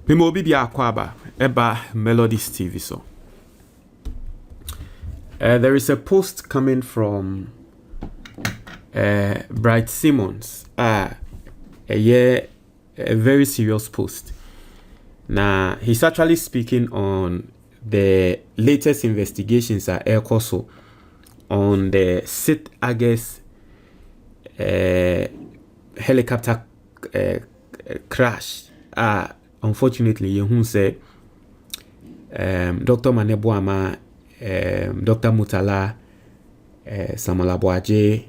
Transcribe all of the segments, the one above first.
Mimo bibi akwaba eba Melodies TV so. There is a post coming from Bright Simmons. A very serious post. Now he's actually speaking on the latest investigations at Air Koso on the St. August helicopter crash. Unfortunately, you say Dr. Omane, Dr. Mutala, Samala Boaje,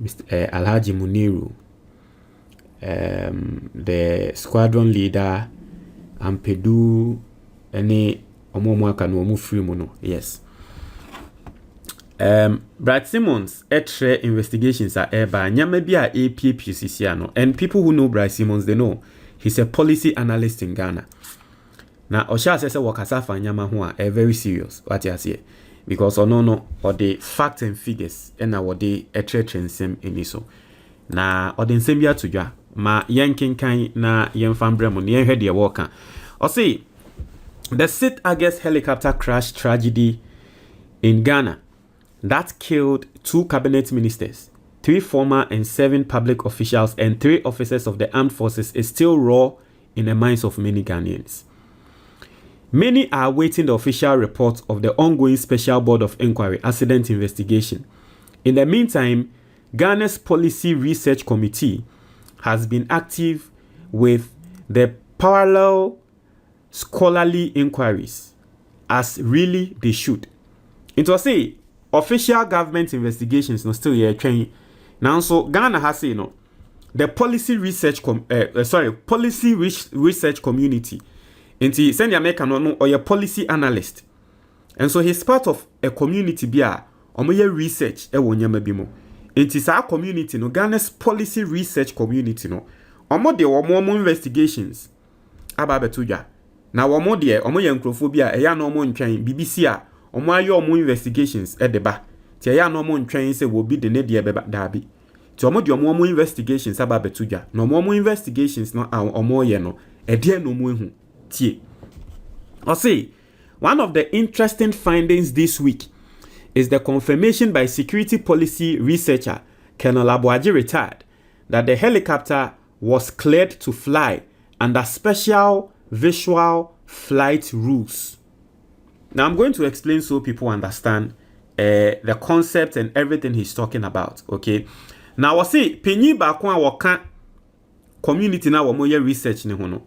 Mr. Alhaji Muniru, the squadron leader, Ampedu, any Omomwaka no Mufrimuno. Yes. Brad Simmons, etre investigations are by Nyamebia APPCC, and people who know Brad Simmons, they know he's a policy analyst in Ghana. Now, Osha says Wakasafa Nyama who are very serious. What you say? Because no, or the facts and figures, and now they etre transem in iso. Na or the nsembia tuja ma yankin kan na yemfambremo ni yenhwe de worka. Or say the St. August helicopter crash tragedy in Ghana that killed 2 cabinet ministers, 3 former and 7 public officials, and 3 officers of the armed forces is still raw in the minds of many Ghanaians. Many are awaiting the official report of the ongoing Special Board of Inquiry accident investigation. In the meantime, Ghana's Policy Research Committee has been active with the parallel scholarly inquiries, as really they should. It was say official government investigations no still here train. Now so Ghana has say the policy research research community. Inti send the American no or your policy analyst. And so he's part of a community bia omoye research e wo nyama bi mo. Inti sa community no Ghana's policy research community no. Omo de omo investigations aba betuja. Na omo de omo ye nkrofobia e ya no omo ntwan BBC a omo aye omo investigations e de ba. Ti ya no omo ntwan se wo bi de ne de beba dabi. Ti omo de omo investigations aba betuja. No omo investigations no omo ye no e de no mo ehu. Tie. Or say, one of the interesting findings this week is the confirmation by security policy researcher Colonel Abuaji retired that the helicopter was cleared to fly under special visual flight rules. Now I'm going to explain so people understand the concept and everything he's talking about. Okay. Now I say penyi ba kwa waka community na wo ye research ne ho no.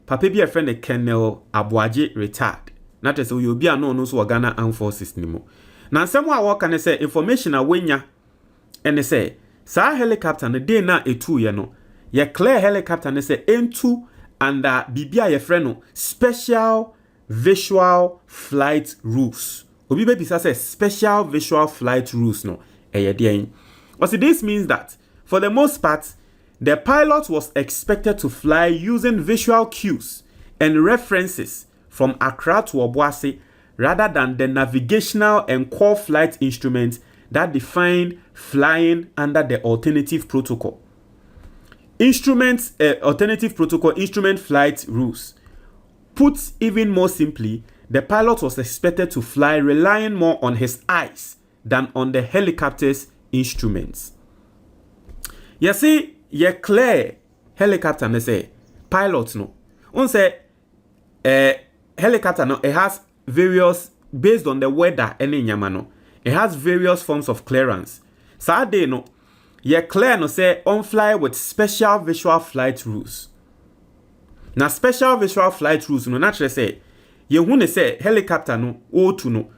Papa be a friend of Colonel Abuaji retired. Not as you be a no so Ghana Armed Forces anymore. Now, someone walk and say information awenya and they say, Sa helicopter na day na etu ye no. Ye clear helicopter and say into and bibia ye friend no special visual flight rules. Obi baby say special visual flight rules no. Also, this means that for the most part, the pilot was expected to fly using visual cues and references from Accra to Obuasi rather than the navigational and core flight instruments that define flying under the alternative protocol. Alternative protocol instrument flight rules. Put even more simply, the pilot was expected to fly relying more on his eyes than on the helicopter's instruments. You see, ye clear helicopter me say pilot no. On say helicopter no it has various based on the weather any nyama no. It has various forms of clearance. Sa day no ye clear no say on fly with special visual flight rules. Na special visual flight rules no naturally say ye hu ne say helicopter no o tu no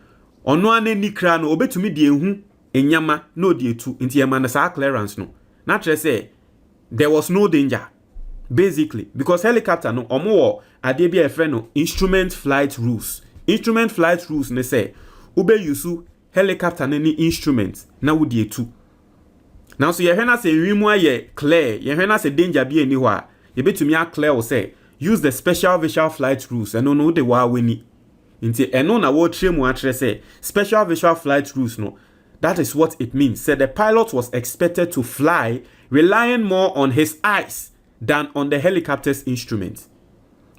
ono anani kra no obetumi de ehu enyama no de etu nti ye man sa clearance no. Naturally say there was no danger, basically, because helicopter no omo ade bi a friend no instrument flight rules. Instrument flight rules ne say ube yusu helicopter ni instrument na wudi etu. Now so ye hena say wimu aye clear, ye hena say danger bi eni ho a ye betumi a clear o say use the special visual flight rules and no de wa weni. Nti eno na wo tre mu atre say special visual flight rules no. That is what it means. Said the pilot was expected to fly relying more on his eyes than on the helicopter's instruments.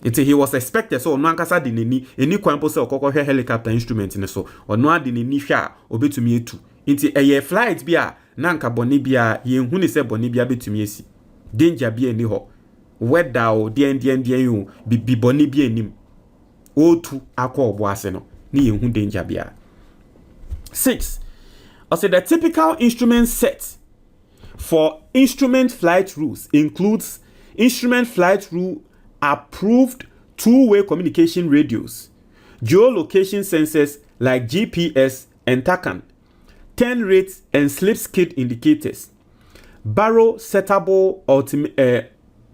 Until he was expected so no ankasa de nani eni kwan po se okoko hwe helicopter instrument ne so ono ade nani hwe a obetumi etu nti eye flight bi a na nka boni bi a ye hu ne se boni bi a betumi esi danger bi eni ho weather o dien you bi boni bi enim otu akọ obo ase no ne ye hu danger bi a. 6. Also the typical instrument set for instrument flight rules includes instrument flight rule approved two-way communication radios, geolocation sensors like GPS and TACAN, turn rates and slip skid indicators, barrel settable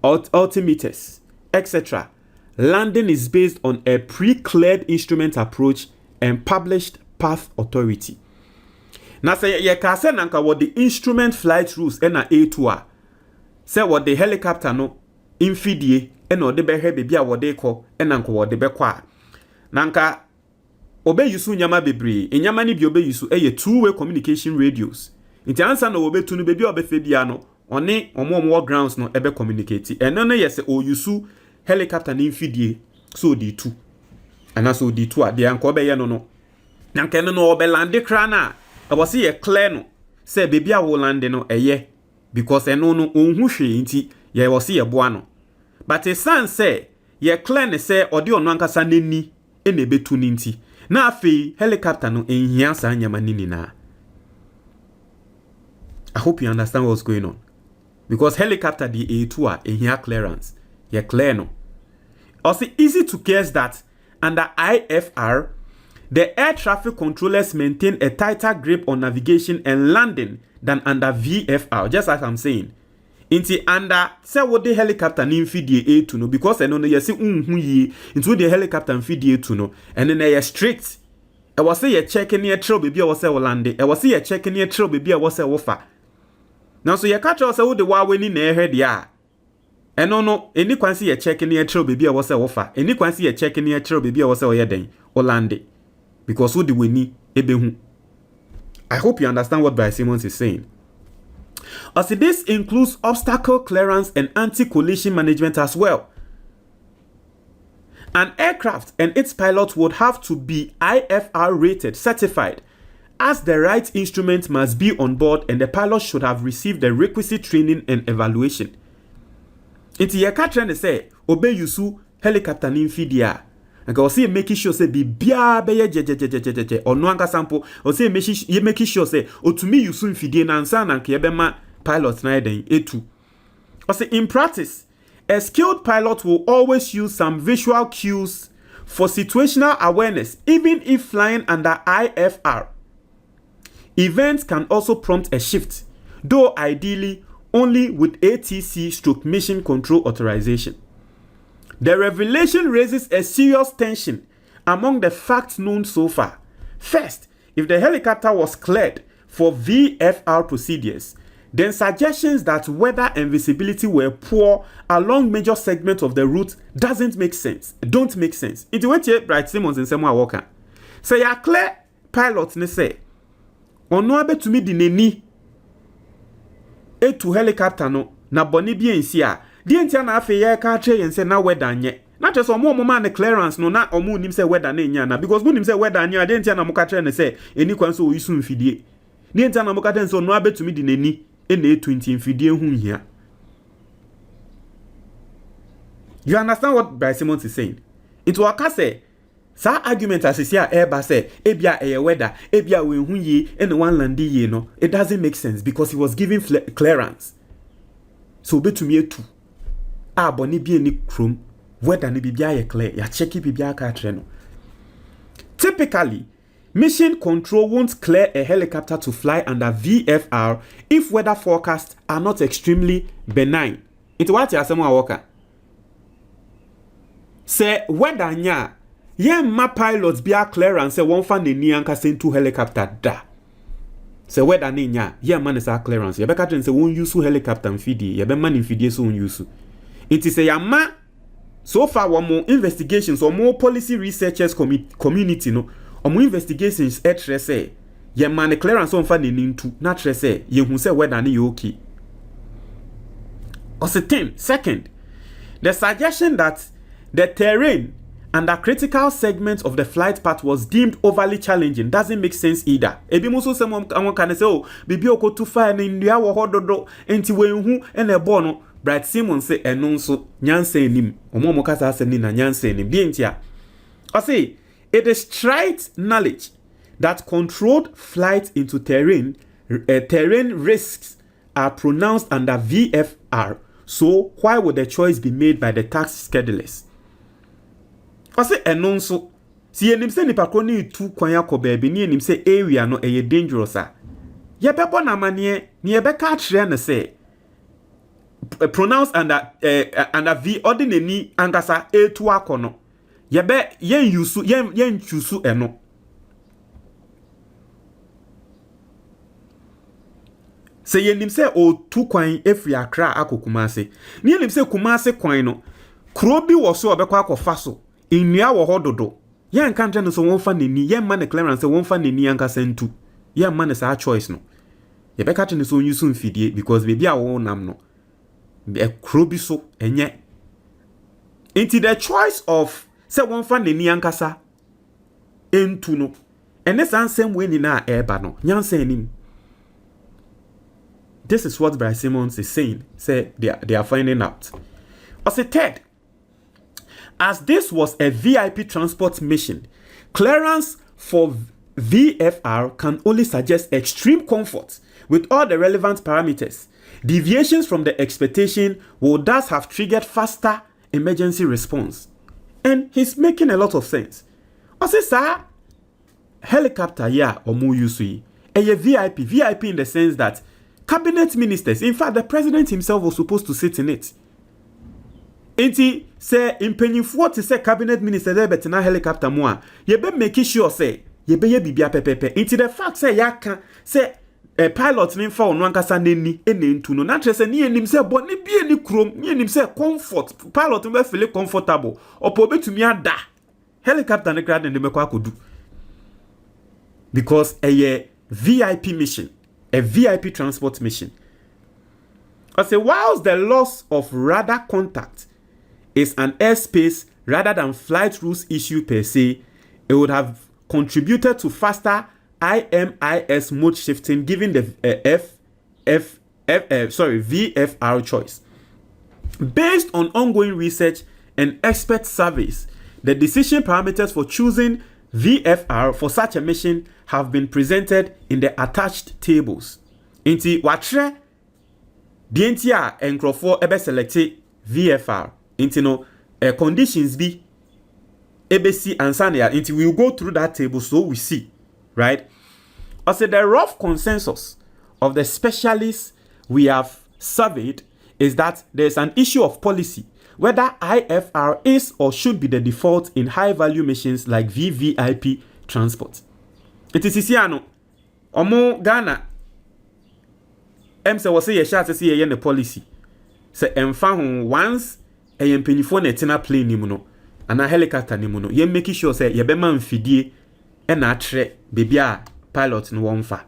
altimeters, etc. Landing is based on a pre-cleared instrument approach and published path authority. Now say ye ka say nanka what the instrument flight rules na A2 a say what the helicopter no infidie ena ode be hwe bebia wode kọ ena nko wode be kwa nanka obe yusu nyama bebre enyama ni bi obe yusu eye two-way communication radios nti ansa na obe tunu bebia obe fe bia no one omo grounds no ebe communicate eno no yese o yusu helicopter ni infidie so di two ana so di two a de anko obe ye no nanka eno no obe lande kra na e was ye clear no say bebia wo lande no eye because eno no onhu hwe nti ye was ye boa no. But a son say, ye clear say odi ono ankasa neni ene betu ninti. Na afei helicopter no enhia sa nyama nini na. I hope you understand what's going on. Because helicopter the A2 a enhia clearance. Ye clear no. Also easy to guess that under IFR, the air traffic controllers maintain a tighter grip on navigation and landing than under VFR. Just as I'm saying. Inti under say what the helicopter ni mfidie A2 no because eno no yesi unhu yi into the helicopter mfidie A2 no and then they strict e was say ye check near trail baby e was say lande e was say ye check near trail baby e was say wofa now so ye catch us say wo the wa weni na ehwe dia eno no eni kwansi ye check near trail baby e was say wofa eni kwansi ye check near trail baby e was say oyeden o lande because wo the weni ebehu. I hope you understand what Bryce Simmons is saying. Also, this includes obstacle clearance and anti-collision management as well. An aircraft and its pilot would have to be IFR rated, certified, as the right instrument must be on board and the pilot should have received the requisite training and evaluation. It's your catcher say, obey yusu helicopter ninfidia. And go see making sure say be bia be je or no anka sample or say making sure say o to me you soon fidie na ansa na nke be ma pilot na den etu. Or say in practice a skilled pilot will always use some visual cues for situational awareness even if flying under IFR. Events can also prompt a shift, though ideally only with ATC/ mission control authorization. The revelation raises a serious tension among the facts known so far. First, if the helicopter was cleared for VFR procedures, then suggestions that weather and visibility were poor along major segments of the route don't make sense. It's what Bright Simmons and Samuel Walker say ya clear pilot ne say ono abetumi di neni etu helicopter no na boni bi ensi a di entia na afa ye ka tre yen say na weather anye na che so mo ma na clearance no na omo nim say weather na enya na because mo nim say weather anye di entia na mo ka tre ne say eni kwan so oyisu mfidie di entia na mo ka tre so no abetumi di neni e na 20 mfidie hu hia. You understand what Bryce Simmons is saying? It will say sa argument as here eba say ebia eye weather ebia we hu yi and one landi yi no, it doesn't make sense because he was giving clearance. So betumi etu a boni bi eni krom weather ni bibia ye clear ya check bibia ka tre no. Typically, mission control won't clear a helicopter to fly under VFR if weather forecasts are not extremely benign. It's what you asemo awoka. Say weather nya ye ma pilots bia clearance say won fa nani anka sentu helicopter da. Say weather ni nya ye man is clearance ye beka tren say won use helicopter mfidi ye be man mfidi so won use. It is say ya ma so far one more investigations or more policy researchers community no or more investigations etre say ye man clearance on fa nani ntu na tre say ye hu say weather ni okay. Or second, the suggestion that the terrain under critical segments of the flight path was deemed overly challenging doesn't make sense either. Ebi muso se mo kan say oh bibi okotu fa na ndua wo hododo enti wenhu na ebo no Bright Simon say eno nso nyansa enim omo kasa asem ni na nyansa enim bi entia. I say it is trite knowledge that controlled flight into terrain risks are pronounced under VFR. So why would the choice be made by the tax schedulers? I say eno nso si enim se nipa kro ni tu kwan yakoba bi ni enim se area no eye dangerous a ye bebo na mane ni ye beka kire na say pronounced under V ordinary angasa etu akono ye be yen yusu yen chusu eno se yenim se o tu kwan efri Accra akokumase ni yenim se kumase kwan no kro bi wo so obekwa akofa so nnua wo hododo yen kantre no so wonfa nani yen ma ne clearance wonfa nani angasa ntu yen ma ne sa choice no ye beka tene so nyusu mfidie because baby a wo nam no e kro bi so enye into the choice of say wonfa nani ankasa entu no ene san same way ni na eba no nyansa anim. This is what Bright Simmons is saying. Say they are finding out. As a third, as this was a VIP transport mission, clearance for VFR can only suggest extreme comfort with all the relevant parameters. Deviations from the expectation will thus have triggered faster emergency response. And he's making a lot of sense. As a sir, helicopter yeah or more usually a VIP in the sense that cabinet ministers, in fact, the president himself was supposed to sit in it. Enti say impenyifo to say cabinet minister there betina helicopter mo a ye be make sure say ye be ye bibia pepepe. Enti the fact say yaka say a pilot ni fa ono ankasa nani ene ntu no na tre say ni enim say bo ni bie ni krom ni enim say comfort pilot be feel comfortable opo betumi ada helicopter ne grad ne be kwa kodu because a VIP mission, a VIP transport mission. I say whilst the loss of radar contact is an airspace rather than flight rules issue per se, it would have contributed to faster IMIS mode shifting given the VFR choice. Based on ongoing research and expert surveys, the decision parameters for choosing VFR for such a mission have been presented in the attached tables. Inti watre DNT a enkrofo ebe select VFR. Inti no conditions be ABC and Sania. Inti we will go through that table so we see, right? Also, the rough consensus of the specialists we have surveyed is that there is an issue of policy whether IFR is or should be the default in high-value missions like VVIP transport. It is Isiano. Omo Ghana. Se wase ye shate se ye the policy. Se emfa ho once e yempenifo na tina plane ni mu no ana helicopter ni mu no ye make sure say ye be man fidie e na atre baby a pilot no wonfa.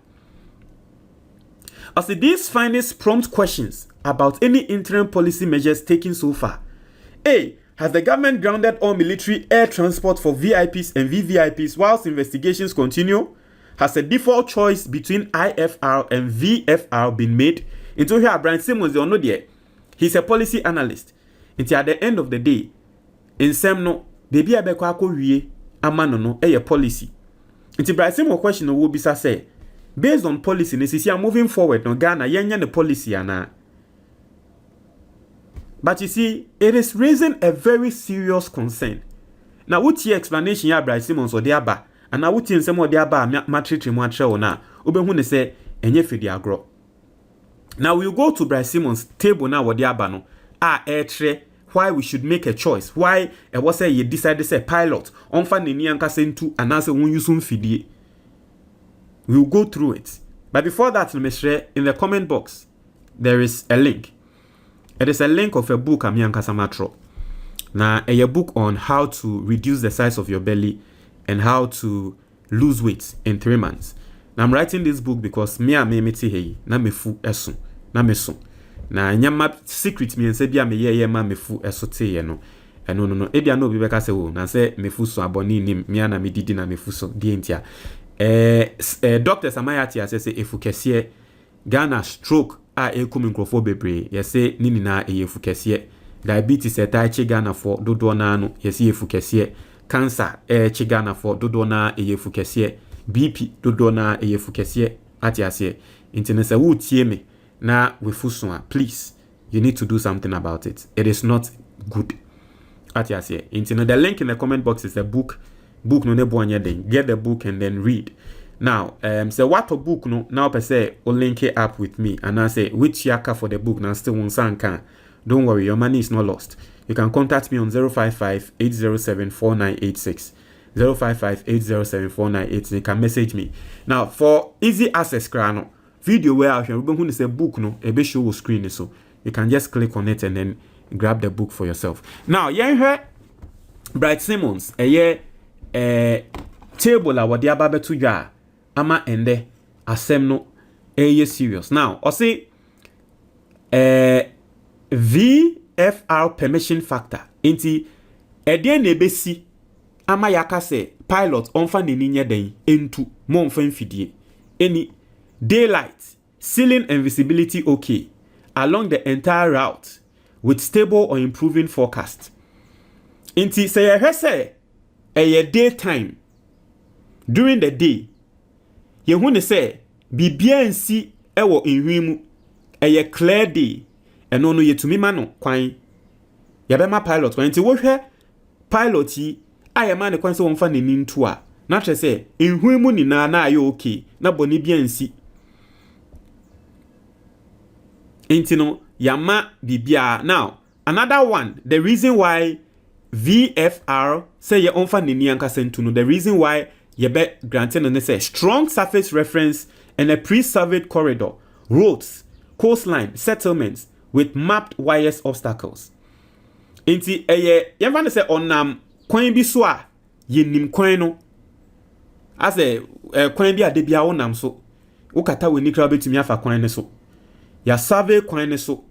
As these findings prompt questions about any interim policy measures taken so far. A. Has the government grounded all military air transport for VIPs and VVIPs whilst investigations continue? Has a default choice between IFR and VFR been made? Into here, Bright Simmons, they know there. He's a policy analyst. Into at the end of the day, in some no, baby abeko wie amano no a policy. Into Bright Simmons question will be say, based on policy, necessary moving forward no Ghana yenya the policy ana. But you see, it is raising a very serious concern. Now, what's your explanation here, Bright Simmons or Diaba? And now, what's in some of Diaba matrix in Montreal now? Ubehune say, and ye feed agro. Now, we'll go to Bright Simmons' table now, or Diaba no. Air tre, why we should make a choice. Why it was say you decided to say pilot, on fan the Nianka sentu, and answer when you soon feed. We'll go through it. But before that, in the comment box, there is a link. It is a link of a book Amianka Samatro. Now, a book on how to reduce the size of your belly and how to lose weight in 3 months. Now, I'm writing this book because me meti hey na mefu esu na meso. Na nyama secret me nse bia me ye ma mefu eso te ye no. no ebia no bi beka se wo na se mefuso aboni nim me ana medidi na mefuso die ntia Dr Samayati asese efukese Ghana stroke a ekum nkrofo bebre yese ni nyina efukese diabetes etachi Ghana for dodo na no yese efukese cancer echi Ghana for dodo na efukese BP dodo na efukese atiase intine se wo tie me na wefuso a please you need to do something about it. It is not good. Atiase intine the link in the comment box is a book no ne boanya den. Get the book and then read. Now, so what a book no now per se will link it up with me and I say which yaka for the book now still won't can. Don't worry, your money is not lost. You can contact me on 055-807-4986. 055-807-4986. You can message me. Now, for easy access crano video where I can say book no a be show screen so you can just click on it and then grab the book for yourself. Now, yeah, here Bright Simmons a table a wadi aba betu dwa ama ende asem no serious. Now, I say VFR permission factor inti ede na ebesi ama yaka se pilot onfa neninye den entu mo mfa mfidie any daylight ceiling and visibility okay along the entire route with stable or improving forecast. Inti say ye say a daytime during the day ye hu ne say bibia nsi ewo enhwemu a clear day eno no yetumi ma no kwan ye be ma pilot kwan nti wo hwe pilot yi ayema ne kwan se won fa nani ntu a na tre say enhwemu ni na ayo okay na boni bia nsi inti no yama bibia. Now another one, the reason why VFR say ye onfa nani anka sentu no, the reason why ye be granted no say strong surface reference and a pre-surveyed corridor, roads, coastline, settlements with mapped wires obstacles. Inti ye yemfa say onam kwan bi so a ye nim kwan no as kwan bi ade bia onam so ukata weni kra betumi afa kwan ne so ya survey kwan ne so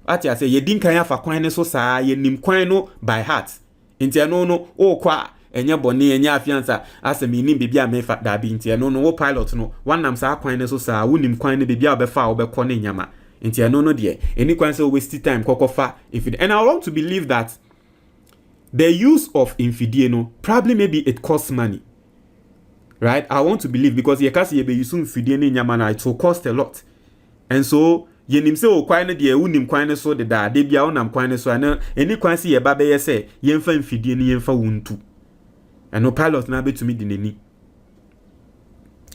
ati ase ye din kan afa kwan ne so saa ye nim kwan no by heart inti eno no o kwa enye bone enye afiansa ase me nim bibia mefa da bi inti eno no wo pilot no wanam saa kwan ne so saa wo nim kwan ne bibia obefa obekọ ne nyama inti eno no de any kwan say waste time kokofa if it, and I want to believe that the use of infidie no probably maybe it costs money, right? I want to believe because ye kasi ye be use infidie ne nyama na it will cost a lot, and so ye nim se o kwan ne de unim kwan ne so de da de bia onam kwan ne so ana eni kwan se ye ba be ye se ye mfa infidie ne ye mfa wuntu eno pilot na betumi de nani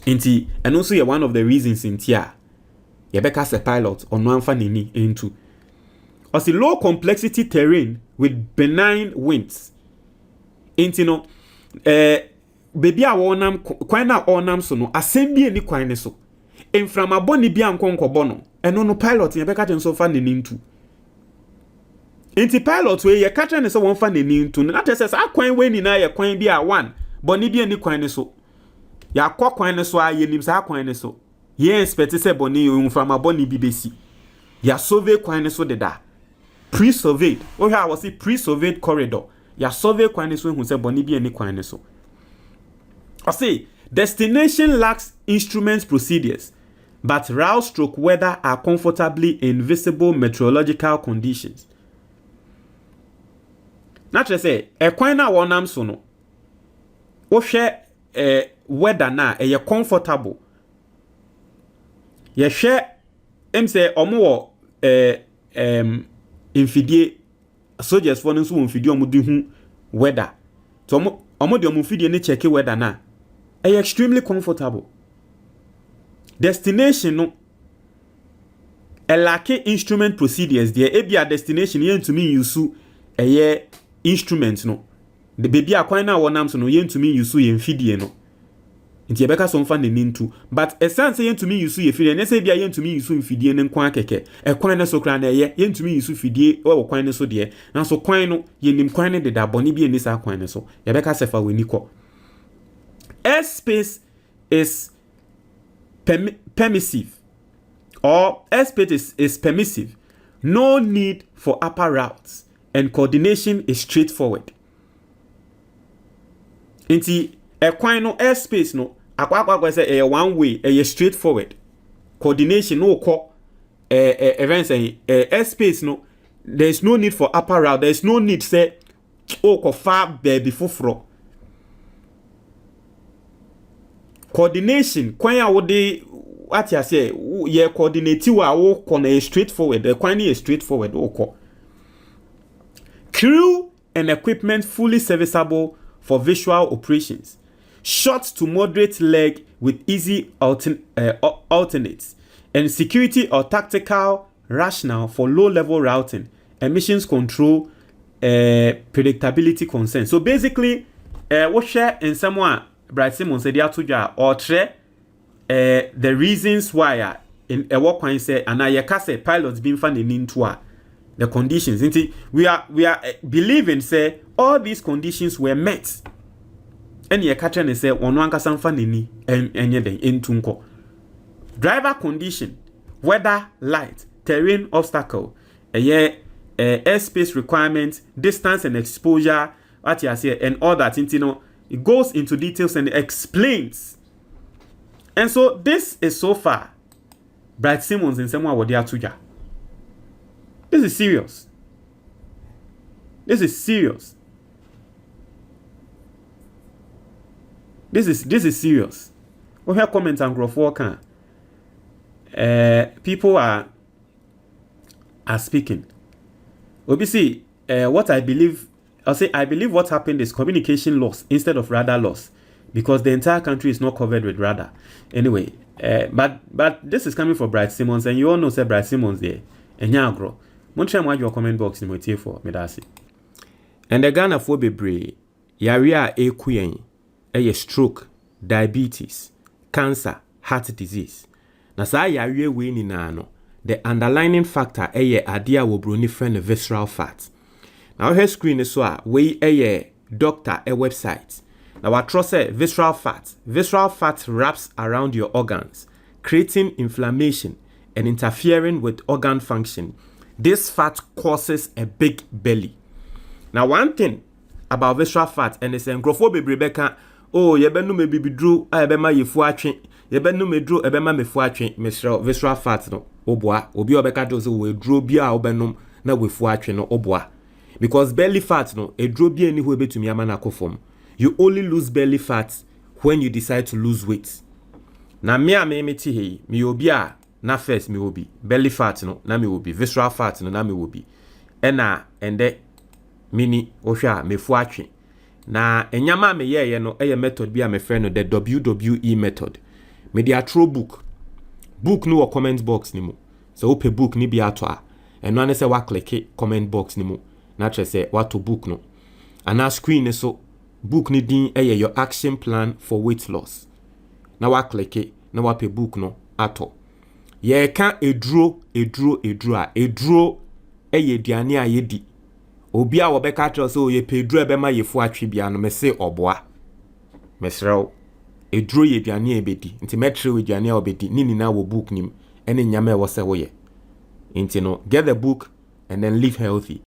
inti and also ye one of the reasons intia ye be ka se pilot ono amfa nani into as a low complexity terrain with benign winds inti no baby a wonam kwan na onam so no asem bi eni kwan ne so enframa boni bia nkonkobo no eno no pilot ye be ka tenso fa nani ntu inti pilot we ye ka tene so won fa nani ntu na tese sa kwan we ni na ye kwan bi a one boni bia ni kwan ne so ya kwa kwan ne so a ye nim sa kwan ne so ye expect se boni enframa boni bi besi ya survey kwan ne so de da pre-surveyed. Oh, I was a pre-surveyed corridor. Ya survey kwan ne so hu se boni bia ni kwan ne so. I say destination lacks instruments procedures, but route stroke weather are comfortably in visible meteorological conditions. Naturally say e kwan na wonam so no. Wo hwe weather na e comfortable. Ye hwe em say omo wo infidie soldiers for nso infidie omo di hu weather. So omo de omo infidie ne check weather na extremely comfortable. Destination no lack instrument procedures there e bia destination yen to me use instrument no the baby akwan na wonam so no yen to me use yen fidie no nti e beka so mfa ne nintu but essence yen to me use ye fidie ne se bia yen to me use fidie ne kwan keke e kwan na so kran na yen to me use fidie wo kwan ne so de na so kwan no yenim kwan ne de da boni bia ni sa kwan ne so e beka se fa weni ko. Airspace is permissive, or airspace is permissive. No need for upper routes and coordination is straightforward. Inti ekwan no airspace no akwa say one way straightforward. Coordination no ko events airspace no there's no need for upper route, there's no need say ko far baby foforo. Coordination kwan a wo de what you say ye coordinate wa wo ko na straightforward, the kwan is straightforward wo ko. Crew and equipment fully serviceable for visual operations. Short to moderate leg with easy alternates. And security or tactical rationale for low-level routing, emissions control, predictability concerns. So basically, what share in someone Bright Simon said or the reasons why in a work point say and I say pilots being found into the conditions. We are believing say all these conditions were met. And ye catch and say on one kasan fanini and yeden intunko. Driver condition, weather, light, terrain obstacle, airspace requirements, distance and exposure, what you say, and all that. It goes into details and explains. And so this is so far Bright Simmons in someone what they are to. This is serious. This is serious. This is serious. We hear comments and growth worker. People are speaking. Obviously, what I believe, I believe what happened is communication loss instead of radar loss, because the entire country is not covered with radar. Anyway, but this is coming from Bright Simmons, and you all know say Bright Simmons there. And you grow. Montreal mo your comment box ni mo tie for me dasi. And the Ghana for bebre yare a ekuyen eye stroke, diabetes, cancer, heart disease. Na saa yare we ni na no, the underlying factor eye ade a wo broni friend visceral fat. Now her screen is so a we eye doctor a website. Now what trust say visceral fat wraps around your organs, creating inflammation and interfering with organ function. This fat causes a big belly. Now, one thing about visceral fat, and it's engrophobia Rebecca, oh, you better me be drew, I be my fuatrin, you better me drew, I be my fuatrin, Mr. Visceral fat, no, oboa, obi obeka does we drew beer obenum, na we fuatrin, no, oboa. Because belly fat, no, a drew beer anywhere be to me, amanako form. You only lose belly fat when you decide to lose weight. Now, me meti he, me obia. Na first me will be belly fat no na me will be visceral fat no na me will be ende mini ohwa me fu atwe na enyama me ye no method bi a me friend no the WWE method me dia throw book no or comment box ni mo so open book ni bi ato a eno ane se wa click comment box ni mo na tre se wa to book no ana screen so book ni din your action plan for weight loss na wa click na wa pe book no ato. Ye kan eduro aduane a yedi obi a wo be ka tro so ye peduro be ma ye fu atwe bia no me se oboa mesrew eduro ye aduane e bedi nti metre we aduane a obedi ni na wo book nim ene nyama e wo se wo ye nti no get the book and then live healthy.